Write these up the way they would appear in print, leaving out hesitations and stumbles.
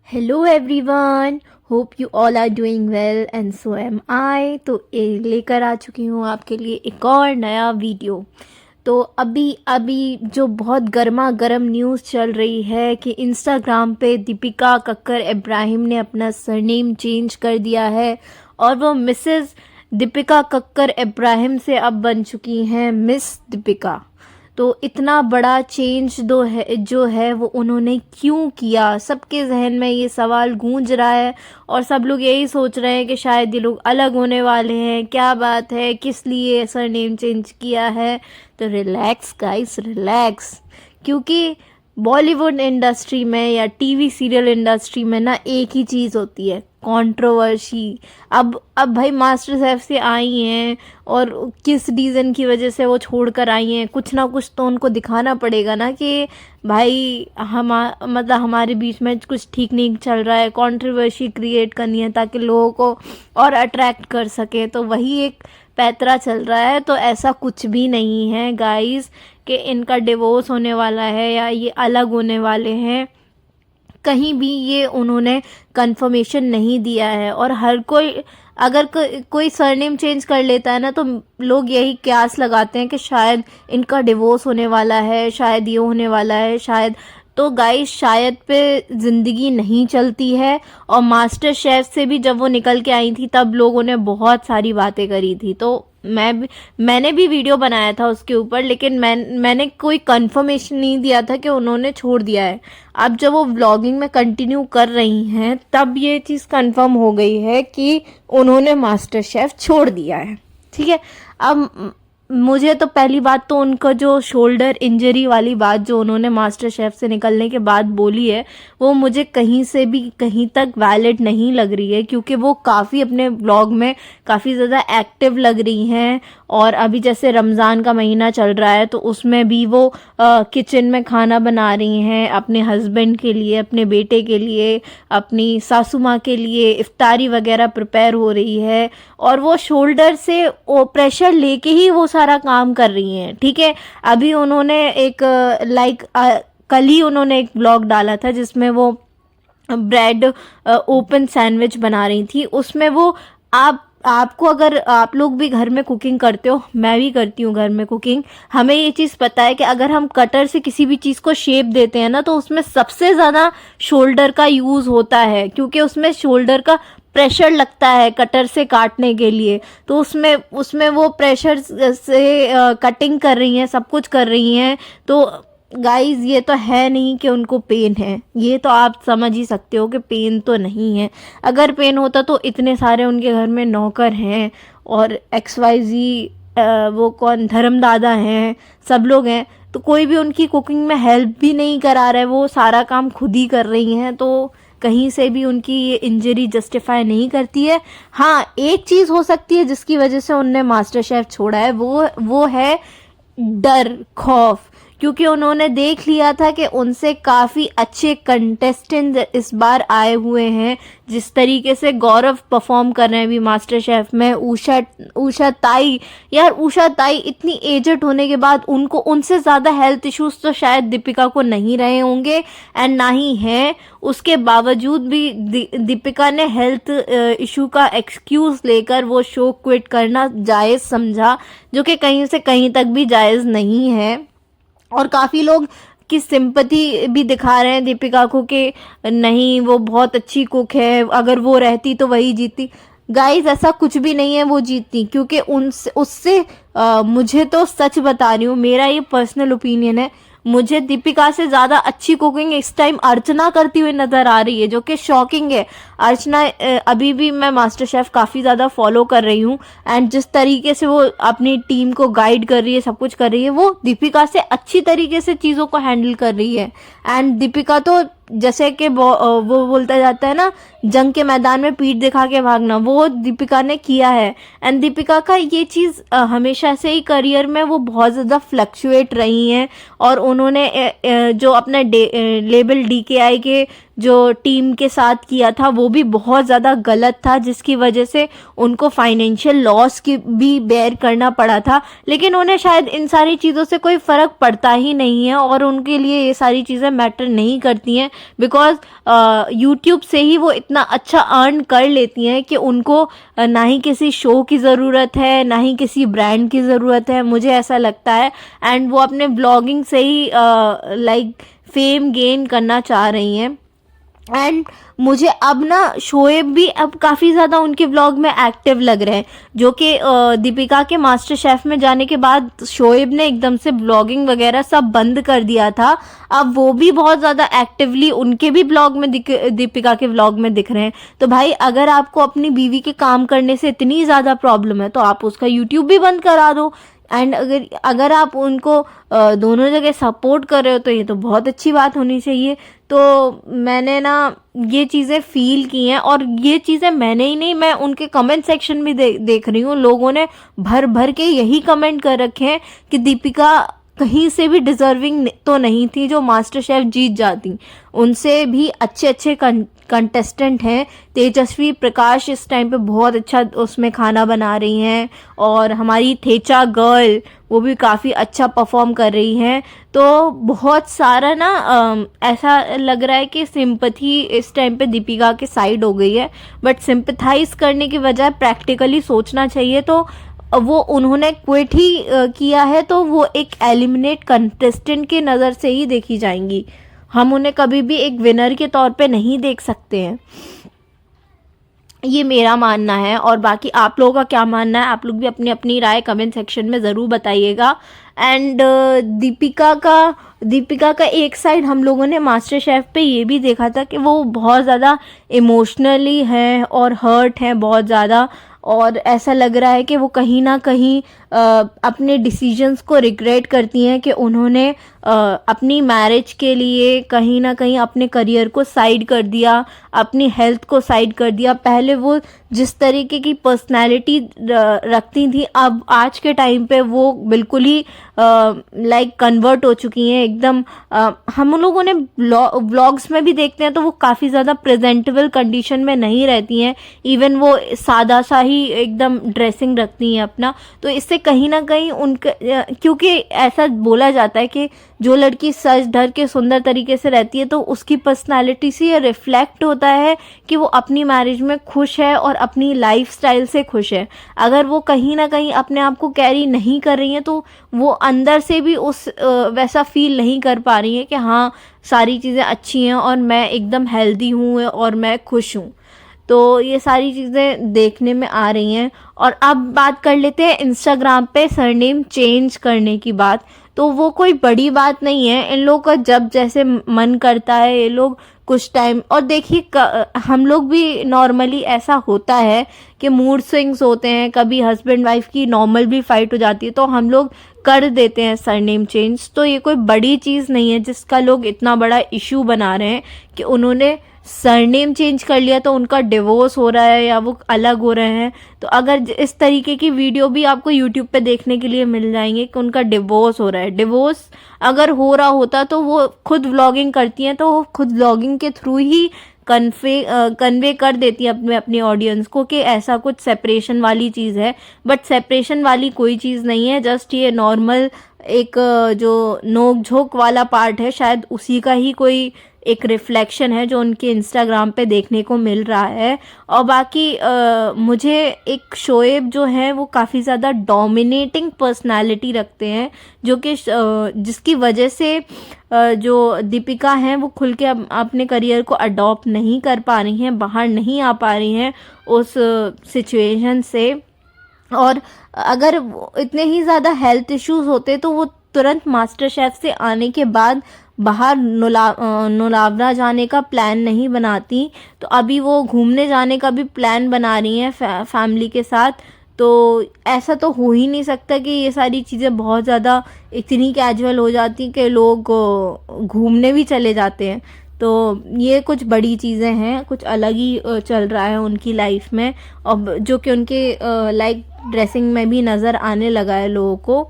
Hello everyone, hope you all are doing well and so am I. तो लेकर आ चुकी हूँ आपके लिए एक और नया वीडियो। तो अभी अभी जो बहुत गर्मा गर्म न्यूज़ चल रही है कि इंस्टाग्राम पे दीपिका कक्कर इब्राहिम ने अपना सरनेम चेंज कर दिया है और वो मिसेस दीपिका कक्कर इब्राहिम से अब बन चुकी हैं मिस दीपिका। तो इतना बड़ा चेंज जो है वो उन्होंने क्यों किया, सबके जहन में ये सवाल गूंज रहा है और सब लोग यही सोच रहे हैं कि शायद ये लोग अलग होने वाले हैं। क्या बात है, किस लिए सरनेम चेंज किया है? तो रिलैक्स गाइस, रिलैक्स। क्योंकि बॉलीवुड इंडस्ट्री में या टीवी सीरियल इंडस्ट्री में ना एक ही चीज़ होती है, कंट्रोवर्सी। अब भाई मास्टर शेफ से आई हैं और किस रीज़न की वजह से वो छोड़कर आई हैं, कुछ ना कुछ तो उनको दिखाना पड़ेगा ना कि भाई मतलब हमारे बीच में कुछ ठीक नहीं चल रहा है, कंट्रोवर्सी क्रिएट करनी है ताकि लोगों को और अट्रैक्ट कर सके। तो वही एक पैतरा चल रहा है। तो ऐसा कुछ भी नहीं है गाइस कि इनका डिवोर्स होने वाला है या ये अलग होने वाले हैं। कहीं भी ये उन्होंने कंफर्मेशन नहीं दिया है। और हर कोई अगर कोई सरनेम चेंज कर लेता है ना तो लोग यही क्यास लगाते हैं कि शायद इनका डिवोर्स होने वाला है, शायद ये होने वाला है, शायद। तो गाइस शायद पे ज़िंदगी नहीं चलती है। और मास्टर शेफ से भी जब वो निकल के आई थी तब लोगों ने बहुत सारी बातें करी थी। तो मैंने भी वीडियो बनाया था उसके ऊपर, लेकिन मैंने कोई कंफर्मेशन नहीं दिया था कि उन्होंने छोड़ दिया है। अब जब वो व्लॉगिंग में कंटिन्यू कर रही हैं तब ये चीज़ कंफर्म हो गई है कि उन्होंने मास्टर शेफ छोड़ दिया है। ठीक है। अब मुझे तो पहली बात तो उनका जो शोल्डर इंजरी वाली बात जो उन्होंने मास्टर शेफ से निकलने के बाद बोली है वो मुझे कहीं से भी कहीं तक वैलिड नहीं लग रही है, क्योंकि वो काफ़ी अपने व्लॉग में काफ़ी ज़्यादा एक्टिव लग रही हैं। और अभी जैसे रमज़ान का महीना चल रहा है तो उसमें भी वो किचन में खाना बना रही हैं अपने हस्बैंड के लिए, अपने बेटे के लिए, अपनी सासू माँ के लिए इफ्तारी वगैरह प्रिपेयर हो रही है। और वो शोल्डर से वो प्रेशर लेके ही वो सारा काम कर रही हैं। ठीक है। अभी उन्होंने एक कल ही उन्होंने एक ब्लॉग डाला था जिसमें वो ब्रेड ओपन सैंडविच बना रही थी। उसमें वो आपको अगर आप लोग भी घर में कुकिंग करते हो, मैं भी करती हूँ घर में कुकिंग, हमें ये चीज़ पता है कि अगर हम कटर से किसी भी चीज़ को शेप देते हैं ना तो उसमें सबसे ज़्यादा शोल्डर का यूज़ होता है, क्योंकि उसमें शोल्डर का प्रेशर लगता है कटर से काटने के लिए। तो उसमें वो प्रेशर से कटिंग कर रही हैं, सब कुछ कर रही हैं। तो गाइस ये तो है नहीं कि उनको पेन है, ये तो आप समझ ही सकते हो कि पेन तो नहीं है। अगर पेन होता तो इतने सारे उनके घर में नौकर हैं और XYZ वो कौन धर्मदादा हैं, सब लोग हैं, तो कोई भी उनकी कुकिंग में हेल्प भी नहीं करा रहा है, वो सारा काम खुद ही कर रही हैं। तो कहीं से भी उनकी ये इंजरी जस्टिफाई नहीं करती है। हाँ, एक चीज़ हो सकती है जिसकी वजह से उनने मास्टर शेफ छोड़ा है, वो है डर, खौफ। क्योंकि उन्होंने देख लिया था कि उनसे काफ़ी अच्छे कंटेस्टेंट इस बार आए हुए हैं। जिस तरीके से गौरव परफॉर्म कर रहे हैं अभी मास्टर शेफ में, उषा ताई, यार उषा ताई इतनी एजड होने के बाद उनको उनसे ज़्यादा हेल्थ इश्यूज तो शायद दीपिका को नहीं रहे होंगे एंड ना ही हैं। उसके बावजूद भी दीपिका ने हेल्थ इशू का एक्सक्यूज़ लेकर वो शो क्विट करना जायज़ समझा, जो कि कहीं से कहीं तक भी जायज़ नहीं है। और काफ़ी लोग की सिंपैथी भी दिखा रहे हैं दीपिका को कि नहीं वो बहुत अच्छी कुक है, अगर वो रहती तो वही जीतती। गाइस ऐसा कुछ भी नहीं है वो जीतती, क्योंकि उससे मुझे तो सच बता रही हूँ, मेरा ये पर्सनल ओपिनियन है, मुझे दीपिका से ज़्यादा अच्छी कुकिंग इस टाइम अर्चना करती हुई नज़र आ रही है, जो कि शॉकिंग है। अर्चना अभी भी मैं मास्टर शेफ काफ़ी ज़्यादा फॉलो कर रही हूँ एंड जिस तरीके से वो अपनी टीम को गाइड कर रही है, सब कुछ कर रही है, वो दीपिका से अच्छी तरीके से चीज़ों को हैंडल कर रही है। एंड दीपिका तो जैसे कि वो बोलता जाता है ना, जंग के मैदान में पीठ दिखा के भागना, वो दीपिका ने किया है। एंड दीपिका का ये चीज़ हमेशा से ही करियर में वो बहुत ज़्यादा फ्लक्चुएट रही हैं। और उन्होंने जो अपना लेबल DKI के जो टीम के साथ किया था वो भी बहुत ज़्यादा गलत था, जिसकी वजह से उनको फाइनेंशियल लॉस की भी बेयर करना पड़ा था। लेकिन उन्हें शायद इन सारी चीज़ों से कोई फ़र्क पड़ता ही नहीं है और उनके लिए ये सारी चीज़ें मैटर नहीं करती हैं, बिकॉज यूट्यूब से ही वो इतना अच्छा अर्न कर लेती हैं कि उनको ना ही किसी शो की ज़रूरत है, ना ही किसी ब्रांड की ज़रूरत है, मुझे ऐसा लगता है। एंड वो अपने ब्लॉगिंग से ही लाइक फेम गेन करना चाह रही हैं। एंड मुझे अब ना शोएब भी अब काफ़ी ज़्यादा उनके व्लॉग में एक्टिव लग रहे हैं, जो कि दीपिका के मास्टर शेफ़ में जाने के बाद शोएब ने एकदम से व्लॉगिंग वगैरह सब बंद कर दिया था। अब वो भी बहुत ज़्यादा एक्टिवली उनके भी व्लॉग में दीपिका के व्लॉग में दिख रहे हैं। तो भाई अगर आपको अपनी बीवी के काम करने से इतनी ज़्यादा प्रॉब्लम है तो आप उसका यूट्यूब भी बंद करा दो। एंड अगर आप उनको दोनों जगह सपोर्ट कर रहे हो तो ये तो बहुत अच्छी बात होनी चाहिए। तो मैंने ना ये चीज़ें फील की हैं, और ये चीज़ें मैंने ही नहीं, मैं उनके कमेंट सेक्शन में देख रही हूँ, लोगों ने भर भर के यही कमेंट कर रखे हैं कि दीपिका कहीं से भी डिज़र्विंग तो नहीं थी जो मास्टर शेफ़ जीत जाती। उनसे भी अच्छे अच्छे कंटेस्टेंट हैं। तेजस्वी प्रकाश इस टाइम पे बहुत अच्छा उसमें खाना बना रही हैं, और हमारी थेचा गर्ल वो भी काफ़ी अच्छा परफॉर्म कर रही हैं। तो बहुत सारा ना ऐसा लग रहा है कि सिंपैथी इस टाइम पे दीपिका के साइड हो गई है, बट सिंपैथाइज करने की बजाय प्रैक्टिकली सोचना चाहिए। तो वो उन्होंने क्विट ही किया है तो वो एक एलिमिनेट कंटेस्टेंट की नज़र से ही देखी जाएंगी, हम उन्हें कभी भी एक विनर के तौर पे नहीं देख सकते हैं। ये मेरा मानना है, और बाकी आप लोगों का क्या मानना है, आप लोग भी अपनी अपनी राय कमेंट सेक्शन में ज़रूर बताइएगा। एंड दीपिका का एक साइड हम लोगों ने मास्टर शेफ़ पे ये भी देखा था कि वो बहुत ज़्यादा इमोशनली हैं और हर्ट हैं बहुत ज़्यादा, और ऐसा लग रहा है कि वो कहीं ना कहीं अपने डिसीजंस को रिग्रेट करती हैं कि उन्होंने अपनी मैरिज के लिए कहीं ना कहीं अपने करियर को साइड कर दिया, अपनी हेल्थ को साइड कर दिया। पहले वो जिस तरीके की पर्सनैलिटी रखती थी, अब आज के टाइम पे वो बिल्कुल ही लाइक कन्वर्ट हो चुकी हैं एकदम। हम लोगों ने व्लॉग्स में भी देखते हैं तो वो काफ़ी ज़्यादा प्रेजेंटेबल कंडीशन में नहीं रहती हैं, इवन वो सादा सा ही एकदम ड्रेसिंग रखती हैं अपना। तो इससे कहीं ना कहीं उनका, क्योंकि ऐसा बोला जाता है कि जो लड़की सज धर के सुंदर तरीके से रहती है तो उसकी पर्सनालिटी से ये रिफ्लेक्ट होता है कि वो अपनी मैरिज में खुश है और अपनी लाइफस्टाइल से खुश है। अगर वो कहीं ना कहीं अपने आप को कैरी नहीं कर रही हैं तो वो अंदर से भी उस वैसा फील नहीं कर पा रही हैं कि हाँ सारी चीज़ें अच्छी हैं और मैं एकदम हेल्दी हूँ और मैं खुश हूँ। तो ये सारी चीज़ें देखने में आ रही हैं। और अब बात कर लेते हैं इंस्टाग्राम पे सरनेम चेंज करने की बात। तो वो कोई बड़ी बात नहीं है, इन लोगों का जब जैसे मन करता है ये लोग कुछ टाइम, और देखिए हम लोग भी नॉर्मली ऐसा होता है कि मूड स्विंग्स होते हैं, कभी हस्बैंड वाइफ की नॉर्मल भी फाइट हो जाती है तो हम लोग कर देते हैं सरनेम चेंज। तो ये कोई बड़ी चीज़ नहीं है जिसका लोग इतना बड़ा इशू बना रहे हैं कि उन्होंने सरनेम चेंज कर लिया तो उनका डिवोर्स हो रहा है या वो अलग हो रहे हैं। तो अगर इस तरीके की वीडियो भी आपको यूट्यूब पे देखने के लिए मिल जाएंगे कि उनका डिवोर्स हो रहा है। डिवोर्स अगर हो रहा होता तो वो खुद व्लॉगिंग करती हैं, तो वो खुद व्लॉगिंग के थ्रू ही कन्वे कर देती है अपने ऑडियंस को कि ऐसा कुछ सेपरेशन वाली चीज़ है। बट सेपरेशन वाली कोई चीज़ नहीं है, जस्ट ये नॉर्मल एक जो नोक झोंक वाला पार्ट है, शायद उसी का ही कोई एक रिफ्लेक्शन है जो उनके इंस्टाग्राम पे देखने को मिल रहा है। और बाकी मुझे एक शोएब जो है वो काफ़ी ज़्यादा डोमिनेटिंग पर्सनालिटी रखते हैं, जो कि जिसकी वजह से जो दीपिका हैं वो खुल के अपने करियर को अडॉप्ट नहीं कर पा रही हैं, बाहर नहीं आ पा रही हैं उस सिचुएशन से। और अगर इतने ही ज़्यादा हेल्थ इश्यूज होते तो वो तुरंत मास्टर शेफ़ से आने के बाद बाहर नुलावरा जाने का प्लान नहीं बनाती। तो अभी वो घूमने जाने का भी प्लान बना रही हैं फैमिली के साथ। तो ऐसा तो हो ही नहीं सकता कि ये सारी चीज़ें बहुत ज़्यादा इतनी कैजुअल हो जाती कि लोग घूमने भी चले जाते हैं। तो ये कुछ बड़ी चीज़ें हैं, कुछ अलग ही चल रहा है उनकी लाइफ में, और जो कि उनके लाइक ड्रेसिंग में भी नज़र आने लगा है लोगों को।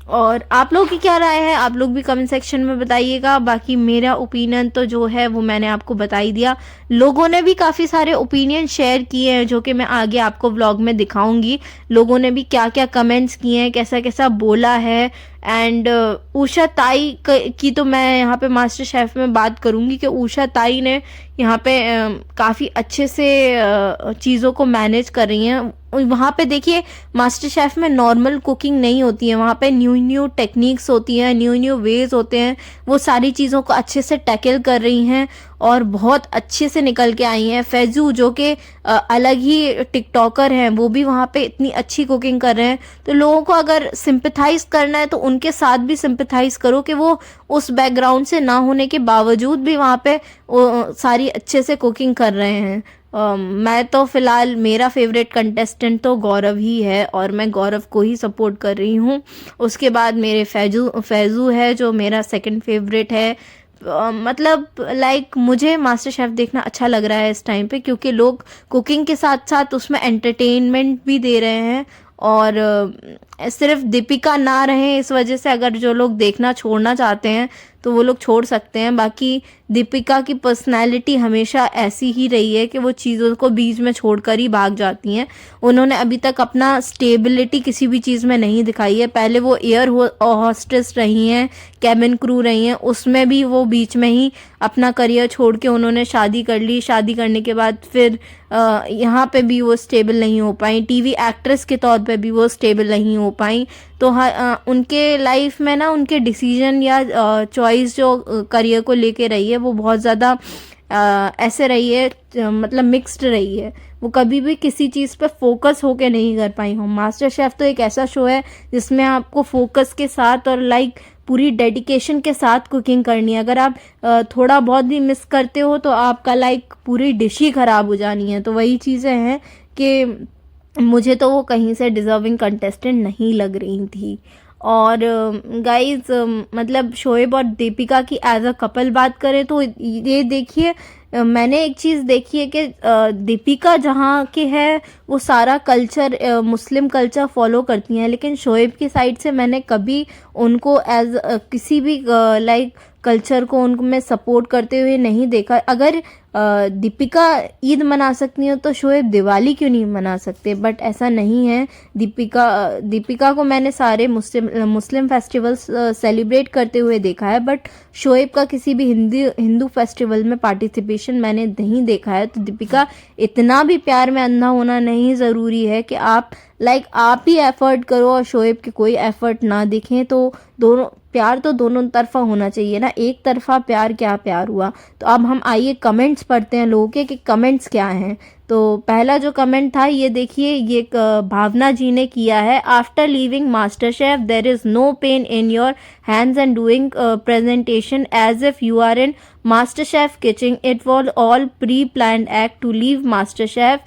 और आप लोग की क्या राय है, आप लोग भी कमेंट सेक्शन में बताइएगा। बाकी मेरा ओपिनियन तो जो है वो मैंने आपको बता ही दिया। लोगों ने भी काफ़ी सारे ओपिनियन शेयर किए हैं जो कि मैं आगे आपको व्लॉग में दिखाऊंगी। लोगों ने भी क्या क्या कमेंट्स किए हैं, कैसा कैसा बोला है। एंड उषा ताई की तो मैं यहाँ पे मास्टर शेफ़ में बात करूँगी कि उषा ताई ने यहाँ पे काफ़ी अच्छे से चीज़ों को मैनेज कर रही हैं। वहाँ पे देखिए मास्टर शेफ़ में नॉर्मल कुकिंग नहीं होती है, वहाँ पे न्यू न्यू टेक्निक्स होती हैं, न्यू न्यू वेज होते हैं। वो सारी चीज़ों को अच्छे से टैकल कर रही हैं और बहुत अच्छे से निकल के आई हैं। फैजू जो कि अलग ही टिकटॉकर हैं, वो भी वहाँ पे इतनी अच्छी कुकिंग कर रहे हैं। तो लोगों को अगर सिंपथाइज करना है तो उनके साथ भी सिंपथाइज करो कि वो उस बैकग्राउंड से ना होने के बावजूद भी वहाँ पे सारी अच्छे से कुकिंग कर रहे हैं। मैं तो फ़िलहाल मेरा फेवरेट कंटेस्टेंट तो गौरव ही है और मैं गौरव को ही सपोर्ट कर रही हूँ। उसके बाद मेरे फैज़ू है जो मेरा सेकंड फेवरेट है। मतलब लाइक मुझे मास्टर शेफ़ देखना अच्छा लग रहा है इस टाइम पे, क्योंकि लोग कुकिंग के साथ साथ उसमें एंटरटेनमेंट भी दे रहे हैं। और सिर्फ दीपिका ना रहे इस वजह से अगर जो लोग देखना छोड़ना चाहते हैं तो वो लोग छोड़ सकते हैं। बाकी दीपिका की पर्सनैलिटी हमेशा ऐसी ही रही है कि वो चीज़ों को बीच में छोड़कर ही भाग जाती हैं। उन्होंने अभी तक अपना स्टेबिलिटी किसी भी चीज़ में नहीं दिखाई है। पहले वो एयर होस्टेस रही हैं, कैबिन क्रू रही हैं, उसमें भी वो बीच में ही अपना करियर छोड़ के उन्होंने शादी कर ली। शादी करने के बाद फिर यहाँ पे भी वो स्टेबल नहीं हो पाई, टीवी एक्ट्रेस के तौर पे भी वो स्टेबल नहीं हो पाई। तो उनके लाइफ में ना उनके डिसीजन या चॉइस जो करियर को लेके रही है वो बहुत ज़्यादा ऐसे रही है, मतलब मिक्स्ड रही है। वो कभी भी किसी चीज़ पे फोकस होके नहीं कर पाई हूँ। मास्टर शेफ़ तो एक ऐसा शो है जिसमें आपको फोकस के साथ और लाइक पूरी डेडिकेशन के साथ कुकिंग करनी है। अगर आप थोड़ा बहुत भी मिस करते हो तो आपका लाइक पूरी डिश ही ख़राब हो जानी है। तो वही चीज़ें हैं कि मुझे तो वो कहीं से डिज़र्विंग कंटेस्टेंट नहीं लग रही थी। और गाइज़ मतलब शोएब और दीपिका की एज अ कपल बात करें तो ये देखिए, मैंने एक चीज़ देखी है कि दीपिका जहाँ की है वो सारा कल्चर मुस्लिम कल्चर फॉलो करती हैं, लेकिन शोएब की साइड से मैंने कभी उनको एज किसी भी लाइक कल्चर को उनको मैं सपोर्ट करते हुए नहीं देखा। अगर दीपिका ईद मना सकती हो तो शोएब दिवाली क्यों नहीं मना सकते? बट ऐसा नहीं है। दीपिका को मैंने सारे मुस्लिम फेस्टिवल्स सेलिब्रेट करते हुए देखा है, बट शोएब का किसी भी हिंदू फेस्टिवल में पार्टिसिपेशन मैंने नहीं देखा है। तो दीपिका इतना भी प्यार में अंधा होना नहीं ज़रूरी है कि आप आप ही एफर्ट करो और शोएब के कोई एफर्ट ना दिखें। तो दोनों प्यार तो दोनों तरफा होना चाहिए ना, एक तरफा प्यार क्या प्यार हुआ। तो अब हम आइए कमेंट्स पढ़ते हैं लोगों के कि कमेंट्स क्या हैं। तो पहला जो कमेंट था ये देखिए, ये भावना जी ने किया है। After leaving master chef there is no pain in your hands and doing presentation as if you are in master chef kitchen. It was all pre planned act to leave master chef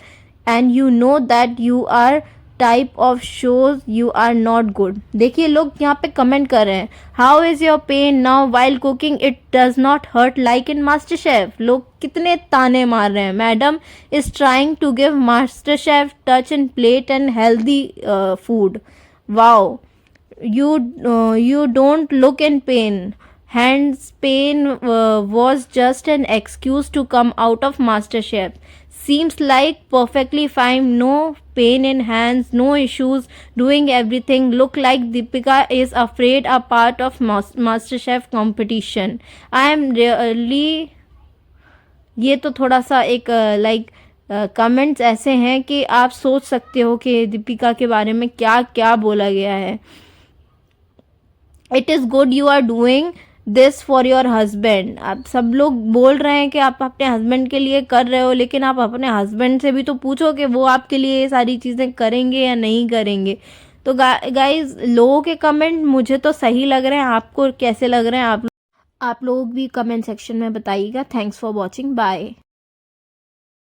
and you know that you are type of shows you are not good. देखिए लोग यहाँ पे comment कर रहे हैं, how is your pain now while cooking, it does not hurt like in master chef. लोग कितने ताने मार रहे हैं। Madam is trying to give master chef touch in plate and healthy food. Wow, you don't look in pain. Hands pain was just an excuse to come out of MasterChef. Seems like perfectly fine, no pain in hands, no issues, doing everything. Look like Deepika is afraid a part of MasterChef competition. I am really, ये तो थोड़ा सा एक comments ऐसे हैं कि आप सोच सकते हो कि दीपिका के बारे में क्या क्या बोला गया है। It is good you are doing this for your husband. आप सब लोग बोल रहे हैं कि आप अपने हस्बैंड के लिए कर रहे हो, लेकिन आप अपने हस्बैंड से भी तो पूछो कि वो आपके लिए ये सारी चीज़ें करेंगे या नहीं करेंगे। तो गाइज लोगों के कमेंट मुझे तो सही लग रहे हैं, आपको कैसे लग रहे हैं आप लोग भी कमेंट सेक्शन में बताइएगा। Thanks for watching, bye.